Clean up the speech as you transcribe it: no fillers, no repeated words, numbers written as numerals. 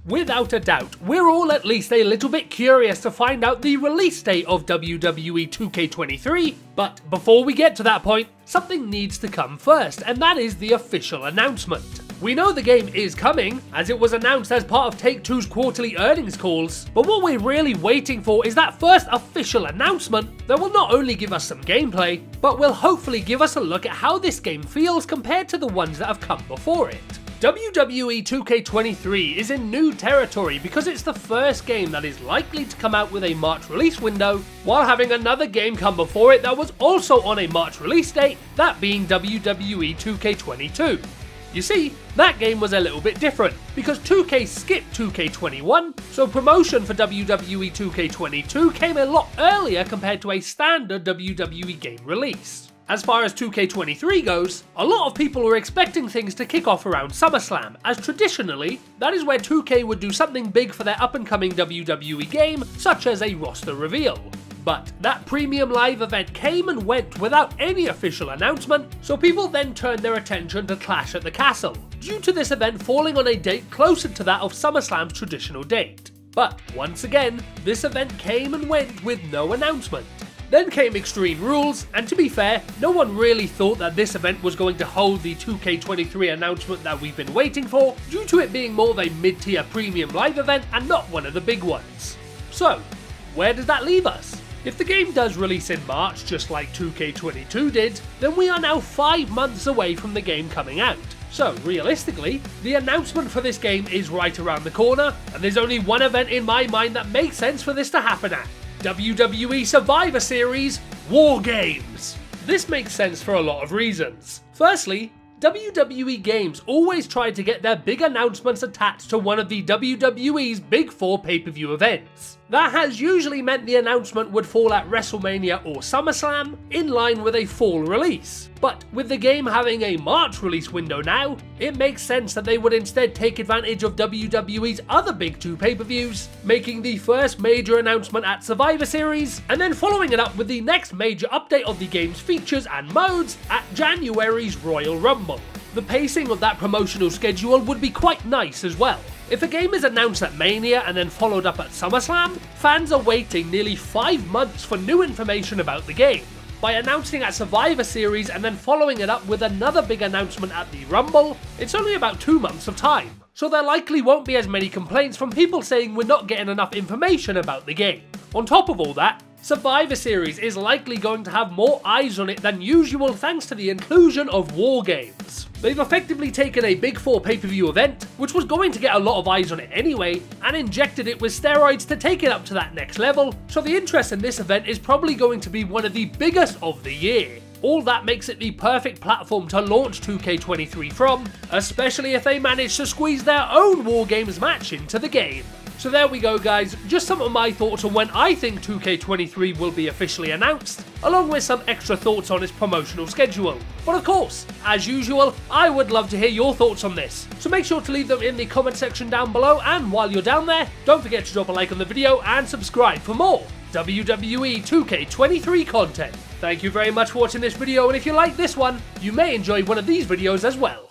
Without a doubt, we're all at least a little bit curious to find out the release date of WWE 2K23, but before we get to that point, something needs to come first, and that is the official announcement. We know the game is coming, as it was announced as part of Take-Two's quarterly earnings calls, but what we're really waiting for is that first official announcement that will not only give us some gameplay, but will hopefully give us a look at how this game feels compared to the ones that have come before it. WWE 2K23 is in new territory because it's the first game that is likely to come out with a March release window, while having another game come before it that was also on a March release date, that being WWE 2K22. You see, that game was a little bit different, because 2K skipped 2K21, so promotion for WWE 2K22 came a lot earlier compared to a standard WWE game release. As far as 2K23 goes, a lot of people were expecting things to kick off around SummerSlam, as traditionally, that is where 2K would do something big for their up-and-coming WWE game, such as a roster reveal. But that premium live event came and went without any official announcement, so people then turned their attention to Clash at the Castle, due to this event falling on a date closer to that of SummerSlam's traditional date. But once again, this event came and went with no announcement. Then came Extreme Rules, and to be fair, no one really thought that this event was going to hold the 2K23 announcement that we've been waiting for, due to it being more of a mid-tier premium live event and not one of the big ones. So, where does that leave us? If the game does release in March, just like 2K22 did, then we are now 5 months away from the game coming out. So realistically, the announcement for this game is right around the corner, and there's only one event in my mind that makes sense for this to happen at. WWE Survivor Series War Games. This makes sense for a lot of reasons. Firstly, WWE games always try to get their big announcements attached to one of the WWE's Big 4 pay-per-view events. That has usually meant the announcement would fall at WrestleMania or SummerSlam, in line with a fall release. But with the game having a March release window now, it makes sense that they would instead take advantage of WWE's other big 2 pay-per-views, making the first major announcement at Survivor Series, and then following it up with the next major update of the game's features and modes at January's Royal Rumble. The pacing of that promotional schedule would be quite nice as well. If a game is announced at Mania and then followed up at SummerSlam, fans are waiting nearly 5 months for new information about the game. By announcing at Survivor Series and then following it up with another big announcement at the Rumble, it's only about 2 months of time. So there likely won't be as many complaints from people saying we're not getting enough information about the game. On top of all that, Survivor Series is likely going to have more eyes on it than usual thanks to the inclusion of War Games. They've effectively taken a Big 4 pay-per-view event, which was going to get a lot of eyes on it anyway, and injected it with steroids to take it up to that next level, so the interest in this event is probably going to be one of the biggest of the year. All that makes it the perfect platform to launch 2K23 from, especially if they manage to squeeze their own War Games match into the game. So there we go guys, just some of my thoughts on when I think 2K23 will be officially announced, along with some extra thoughts on its promotional schedule. But of course, as usual, I would love to hear your thoughts on this, so make sure to leave them in the comment section down below, and while you're down there, don't forget to drop a like on the video and subscribe for more WWE 2K23 content. Thank you very much for watching this video, and if you like this one, you may enjoy one of these videos as well.